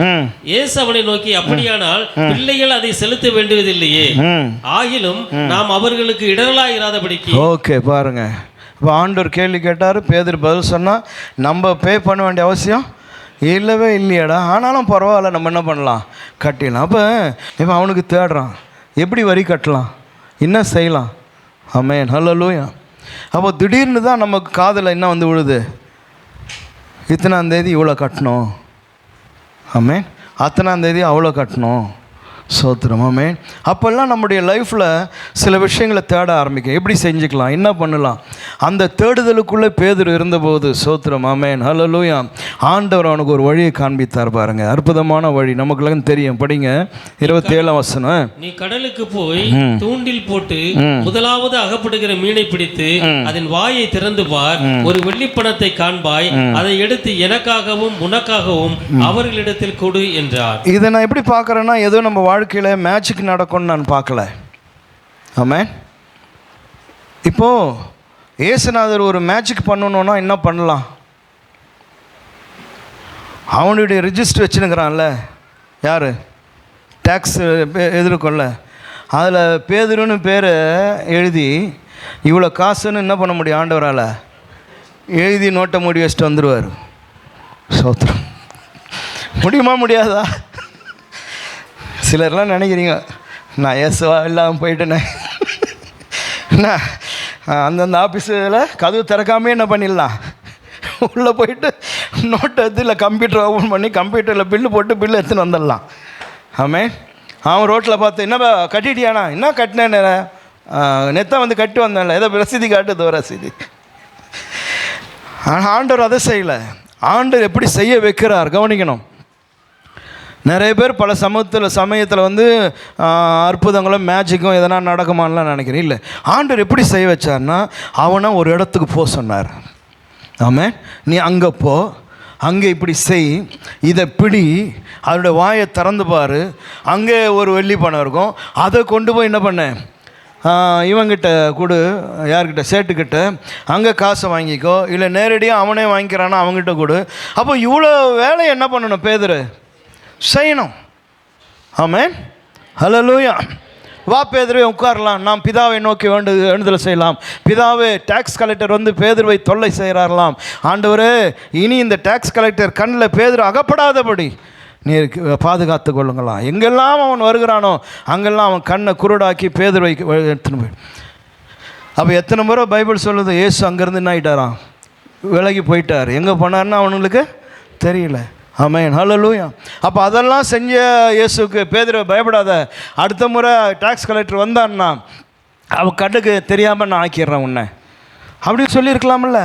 இயேசு அவனை நோக்கி, அப்படியானால் பிள்ளைகள் அதை செலுத்த வேண்டுவதில்லையே, ஆகிலும் நாம் அவர்களுக்கு இடரலாயிராதபடிக்கு. ஓகே, பாருங்க, இப்போ ஆண்டவர் கேள்வி கேட்டார், பேதுரு பதில் சொன்னால் நம்ம பே பண்ண வேண்டிய அவசியம் இல்லவே இல்லையாடா, ஆனாலும் பரவாயில்ல நம்ம என்ன பண்ணலாம் கட்டிடலாம். இப்போ அவனுக்கு தேடுறான் எப்படி வரி கட்டலாம், என்ன செய்யலாம். ஆமென், ஹல்லேலூயா. அப்போ திடீர்னு தான் நமக்கு காதில் என்ன விழுது, இத்தனாந்தேதி இவ்வளோ கட்டணும், ஆமென், அத்தனாந்தேதி அவ்வளோ கட்டணும், சோத்திரம், ஆமென். அப்போல்லாம் நம்முடைய லைஃப்பில் சில விஷயங்களை தேட ஆரம்பிக்கும், எப்படி செஞ்சுக்கலாம், என்ன பண்ணலாம். அந்த தேடுதலுக்குள்ளே பேதுரு இருந்தபோது, சோத்திரம், ஆமென், ஹல்லேலூயா, ஆண்டவர் அவனுக்கு ஒரு வழியை காண்பித்தார். பாருங்க, அற்புதமான வழி, நமக்குலாம் தெரியும். படிங்க 27ஆம் வசனம். நீ கடலுக்கு போய் தூண்டில் போட்டு முதலாவது அகப்படுகிற மீனை பிடித்து அதன் வாயை திறந்து பார், ஒரு வெள்ளிப்பணத்தை காண்பாய், அதை எடுத்து எனக்காகவும் உனக்காகவும் அவர்களிடத்தில் கொடு என்றார். இதை நான் எப்படி பார்க்குறேன்னா, ஏதோ நம்ம வாழ்க்கையில் மேஜிக் நடக்கும்னு நான் பார்க்கல. ஆமென். இப்போது இயேசுநாதர் ஒரு மேஜிக் பண்ணணுன்னா என்ன பண்ணலாம்? அவனுடைய ரிஜிஸ்டர் வச்சுனுக்கிறான்ல, யார் டேக்ஸ் எதிர்கொள்ள, அதில் பேதுருன்னு பேரை எழுதி இவ்வளோ காசுன்னு என்ன பண்ண முடியும் ஆண்டவரால்? எழுதி நோட்டை மூடி வச்சுட்டு வந்துடுவார். சோத்திரம். முடியுமா முடியாதா? சிலர்லாம் நினைக்கிறீங்க நான் ஏசுவா இல்லாமல் போயிட்டேனே, என்ன அந்தந்த ஆஃபீஸில் கதவு திறக்காமே என்ன பண்ணிடலாம், உள்ளே போயிட்டு நோட்டை எடுத்து இல்லை கம்ப்யூட்டர் ஓப்பன் பண்ணி கம்ப்யூட்டரில் பில்லு போட்டு பில்லு எடுத்துன்னு வந்துடலாம். ஆமாம். அவன் ரோட்டில் பார்த்து என்னப்பா கட்டிட்டியானா, என்ன கட்டினேன் நெத்தான் கட்டி வந்தேன்ல, ஏதோ ரசீதி காட்டுதோ ரசீதி. ஆனால் ஆண்டவர் அதை செய்யலை. ஆண்டவர் எப்படி செய்ய வைக்கிறார் கவனிக்கணும். நிறைய பேர் பல சமயத்தில் அற்புதங்களும் மேஜிக்கும் எதனா நடக்குமான்லாம் நினைக்கிறேன். இல்லை, ஆண்டவர் எப்படி செய்ய வச்சார்னா, அவனை ஒரு இடத்துக்கு போக சொன்னார். ஆமாம், நீ அங்கே போ, அங்கே இப்படி செய், இதை பிடி, அதோடைய வாயை திறந்து பாரு, அங்கே ஒரு வெள்ளி பணம் இருக்கும், அதை கொண்டு போய் என்ன பண்ண, இவங்கிட்ட கொடு, யார்கிட்ட, சேட்டுக்கிட்ட, அங்கே காசை வாங்கிக்கோ, இல்லை நேரடியாக அவனே வாங்கிக்கிறானா அவங்ககிட்ட கொடு. அப்போ இவ்வளோ வேலையை என்ன பண்ணணும், பேதுரு செய்யணும். ஆமென், ஹல்லேலூயா. வா பேதுருவே உட்காரலாம், நாம் பிதாவை நோக்கி வேண்டுதல் செய்யலாம். பிதாவே, டேக்ஸ் கலெக்டர் வந்து பேதுருவை தொல்லை செய்கிறாரலாம். ஆண்டவரே, இனி இந்த டேக்ஸ் கலெக்டர் கண்ணில் பேதுரு அகப்படாதபடி நீர் பாதுகாத்து கொள்ளுங்களாம். எங்கெல்லாம் அவன் வருகிறானோ அங்கெல்லாம் அவன் கண்ணை குருடாக்கி பேதுருவை எடுத்துன்னு போய். அப்போ எத்தனை முறை பைபிள் சொல்லுது, இயேசு அங்கேருந்து என்ன ஆகிட்டாராம், விலகி போயிட்டார். எங்கே போனார்னு அவனுங்களுக்கு தெரியல. ஆமென், ஹல்லேலூயா. அப்போ அதெல்லாம் செஞ்ச இயேசுக்கு பேதுரு பயப்படாத, அடுத்த முறை டாக்ஸ் கலெக்டர் வந்தான்னா அவன் கண்ணுக்கு தெரியாமல் நான் ஆக்கிடுறேன் உன்னை அப்படின்னு சொல்லியிருக்கலாம்ல.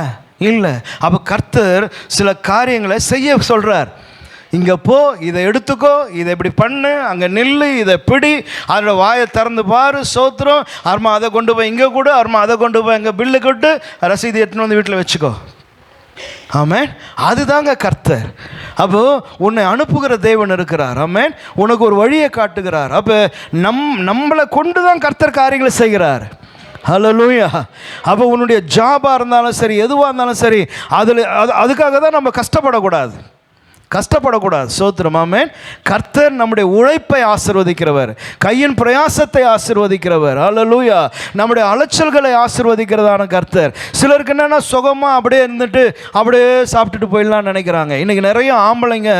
இல்லை, அப்போ கர்த்தர் சில காரியங்களை செய்ய சொல்கிறார். இங்கே போ, இதை எடுத்துக்கோ, இதை இப்படி பண்ணு, அங்கே நில்லு, இதை பிடி, அதோட வாயை திறந்து பாரு, சோத்திரம், அருமா அதை கொண்டு போய் இங்கே கொடு, அருமா அதை கொண்டு போய் இங்கே பில்லு கொட்டு, ரசீது எடுத்துன்னு வந்து வீட்டில் வச்சுக்கோ. ஆமென், அதுதாங்க கர்த்தர். அப்போ உன்னை அனுப்புகிற தேவன் இருக்கிறார். ஆமென், உனக்கு ஒரு வழியை காட்டுகிறார். அப்போ நம்மளை கொண்டு தான் கர்த்தர் காரியங்களை செய்கிறார். ஹல்லேலூயா. அப்போ உன்னுடைய ஜாபாக இருந்தாலும் சரி, எதுவாக இருந்தாலும் சரி, அதுக்காக தான் நம்ம கஷ்டப்படக்கூடாது. சோத்திரம். ஆமென். கர்த்தர் நம்முடைய உழைப்பை ஆசீர்வதிக்கிறவர், கையின் பிரயாசத்தை ஆசீர்வதிக்கிறவர். ஹல்லேலூயா. நம்முடைய அலைச்சல்களை ஆசீர்வதிக்கிறதான கர்த்தர். சிலருக்கு என்னென்னா சுகமாக அப்படியே இருந்துட்டு அப்படியே சாப்பிட்டுட்டு போயிடலாம்னு நினைக்கிறாங்க. இன்றைக்கி நிறைய ஆம்பளைங்க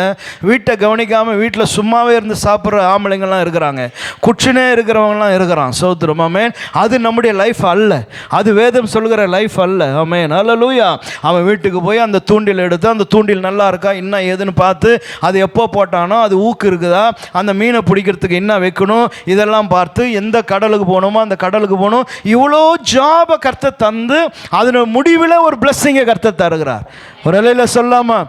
வீட்டை கவனிக்காமல் வீட்டில் சும்மாவே இருந்து சாப்பிட்ற ஆம்பளைங்கள்லாம் இருக்கிறாங்க. குச்சினே இருக்கிறவங்களாம் இருக்கிறான். சோத்திரம். ஆமென். அது நம்முடைய லைஃப் அல்ல, அது வேதம் சொல்கிற லைஃப் அல்ல. ஆமென், ஹல்லேலூயா. அவன் வீட்டுக்கு போய் அந்த தூண்டில் எடுத்து, அந்த தூண்டில் நல்லா இருக்கா என்ன ஏதுன்னு பார்த்து, அது எப்போ போட்டானோ, அது ஊக்கு இருக்குதா, அந்த மீனை பிடிக்கிறதுக்கு என்ன வைக்கணும், இதெல்லாம் பார்த்து எந்த கடலுக்கு போகணுமோ அந்த கடலுக்கு போகணும். இவ்வளோ ஜாபை கர்த்தர் தந்து அதனோட முடிவில் ஒரு பிளஸ்ஸிங்கை கர்த்தர் தருகிறார். ஒரு இலையில் சொல்லாமா?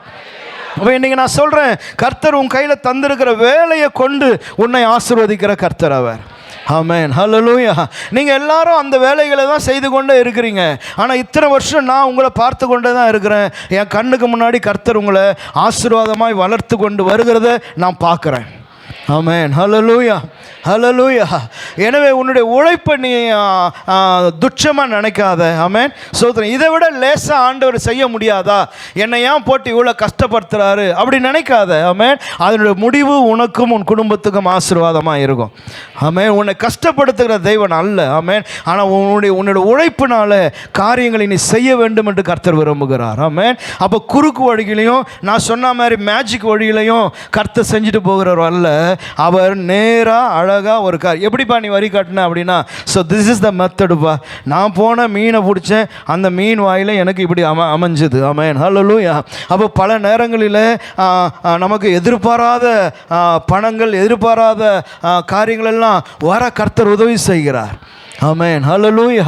அப்போ இன்றைக்கி நான் சொல்கிறேன், கர்த்தர் உன் கையில் தந்திருக்கிற வேலையை கொண்டு உன்னை ஆசீர்வதிக்கிற கர்த்தர் அவர். ஆமென், ஹல்லேலூயா. நீங்கள் எல்லாரும் அந்த வேலைகளை தான் செய்து கொண்டே இருக்கிறீங்க. ஆனால் இத்தனை வருஷம் நான் உங்களை பார்த்து கொண்டே தான் இருக்கிறேன். என் கண்ணுக்கு முன்னாடி கர்த்தர் உங்களை ஆசீர்வாதமாய் வளர்த்து கொண்டு வருகிறத நான் பார்க்குறேன். ஆமென், ஹல்லேலூயா, ஹல்லேலூயா. எனவே உன்னுடைய உழைப்பை நீ துச்சமாக நினைக்காத. ஆமென், சோதரன். இதை விட லேசாக ஆண்டவர் செய்ய முடியாதா, என்னை ஏன் போட்டு இவ்வளோ கஷ்டப்படுத்துகிறாரு அப்படி நினைக்காத. ஆமென், அதனுடைய முடிவு உனக்கும் உன் குடும்பத்துக்கும் ஆசீர்வாதமாக இருக்கும். ஆமென், உன்னை கஷ்டப்படுத்துகிற தெய்வன் அல்ல. ஆமென், ஆனால் உன்னுடைய உழைப்பினால காரியங்களை நீ செய்ய வேண்டும் என்று கர்த்தர் விரும்புகிறார். ஆமென். அப்போ குறுக்கு வழிகளையும் நான் சொன்ன மாதிரி மேஜிக் வழிகளையும் கர்த்தர் செஞ்சுட்டு போகிறவர் அல்ல. அவர் நேராக அழகாக ஒரு எப்படிப்பா நீ வரி காட்டின அப்படின்னா, ஸோ திஸ் இஸ் த மெத்தடுப்பா. நான் போன மீனை பிடிச்சேன், அந்த மீன் வாயில் எனக்கு இப்படி அமைஞ்சுது. ஆமென், ஹல்லேலூயா. அப்போ பல நேரங்களில் நமக்கு எதிர்பாராத பணங்கள், எதிர்பாராத காரியங்கள் எல்லாம் வர கர்த்தர் உதவி செய்கிறார். ஆமென், ஹல்லேலூயா,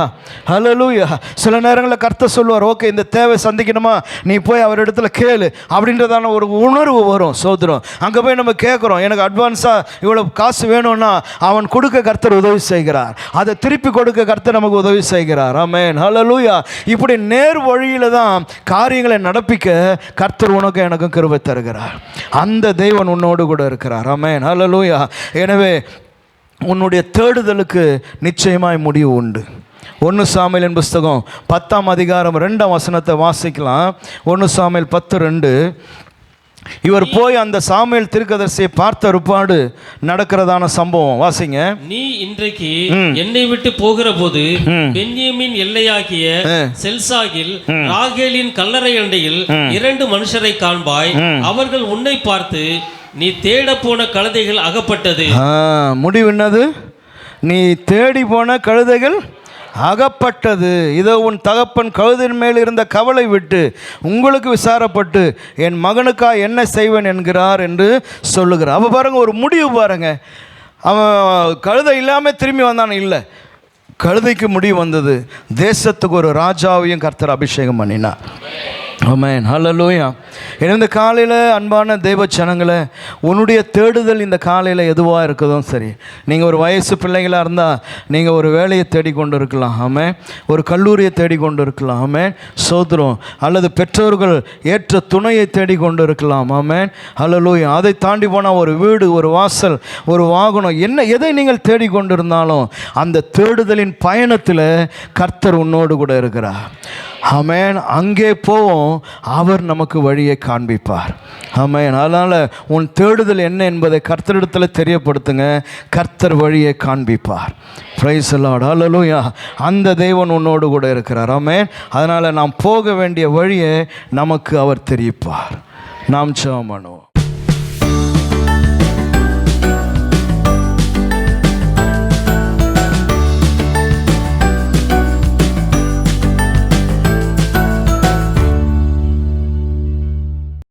ஹல்லேலூயா. சில நேரங்களில் கர்த்தர் சொல்லுவார், ஓகே இந்த தேவை சந்திக்கணுமா, நீ போய் அவர் இடத்துல கேளு அப்படின்றதான ஒரு உணர்வு வரும். சோதரம். அங்கே போய் நம்ம கேட்குறோம், எனக்கு அட்வான்ஸாக இவ்வளோ காசு வேணும்னா அவன் கொடுக்க கர்த்தர் உதவி செய்கிறார், அதை திருப்பி கொடுக்க கர்த்தர் நமக்கு உதவி செய்கிறார். ஆமென், ஹல்லேலூயா. இப்படி நேர் வழியில் தான் காரியங்களை நடப்பிக்க கர்த்தர் உனக்கு எனக்கும் கிருபை தருகிறார். அந்த தேவன் உன்னோடு கூட இருக்கிறார். ஆமென், ஹல்லேலூயா. எனவே உன்னுடைய தேடுதலுக்கு நிச்சயமாய் முடிவு உண்டு. 1 சாமுவேலின் புஸ்தகம் 10ஆம் அதிகாரம் 2ஆம் வசனத்தை வாசிக்கலாம். 1 சாமுவேல் 10:2. இவர் போய் அந்த சாமுவேல் தீர்க்கதரிசியை பார்த்த ஒருபாடு நடக்கிறதான சம்பவம் வாசிங்க. நீ இன்றைக்கு என்னை விட்டு போகிற போது பென்யமீன் எல்லையாகிய செல்சாகில் ராகேலின் கல்லறை அண்டையில் 2 மனுஷரை காண்பாய். அவர்கள் உன்னை பார்த்து, நீ தேட போன கழுதைகள் அகப்பட்டது. முடிவு என்னது? நீ தேடி போன கழுதைகள் அகப்பட்டது. இதோ உன் தகப்பன் கழுதின் மேல் இருந்த கவலை விட்டு உங்களுக்கு விசாரப்பட்டு என் மகனுக்கா என்ன செய்வேன் என்கிறார் என்று சொல்லுகிறார். அப்போ பாருங்க, ஒரு முடிவு பாருங்க. அவன் கழுதை இல்லாமல் திரும்பி வந்தான் இல்லை, கழுதைக்கு முடிவு வந்தது. தேசத்துக்கு ஒரு ராஜாவையும் கர்த்தர் அபிஷேகம் பண்ணினார். ஆமென், ஹல்லேலூயா. இந்த காலையில் அன்பான தெய்வ ஜனங்களே, உன்னுடைய தேடுதல் இந்த காலையில் எதுவாக இருக்குதும் சரி, நீங்கள் ஒரு வயசு பிள்ளைகளாக இருந்தால் நீங்கள் ஒரு வேலையை தேடிக்கொண்டு இருக்கலாம், ஆமென். ஒரு கல்லூரியை தேடிக்கொண்டு இருக்கலாம், ஆமென், சோதரம். அல்லது பெற்றோர்கள் ஏற்ற துணையை தேடிக்கொண்டு இருக்கலாம், ஆமென், ஹல்லேலூயா. அதை தாண்டி போனால் ஒரு வீடு, ஒரு வாசல், ஒரு வாகனம், எதை நீங்கள் தேடிக்கொண்டு இருந்தாலும் அந்த தேடுதலின் பயணத்தில் கர்த்தர் உன்னோடு கூட இருக்கிறார், ஆமென். அங்கே போவோம், அவர் நமக்கு வழியை காண்பிப்பார், ஆமென். அதனால் உன் தேடுதல் என்ன என்பதை கர்த்தரிடத்தில் தெரியப்படுத்துங்க, கர்த்தர் வழியை காண்பிப்பார். பிரைஸ் தி லார்ட், ஹல்லேலூயா. அந்த தேவன் உன்னோடு கூட இருக்கிறார், ஆமென். அதனால் நாம் போக வேண்டிய வழியை நமக்கு அவர் தெரிவிப்பார். நாம் ஜெபம் பண்ணுவோம்.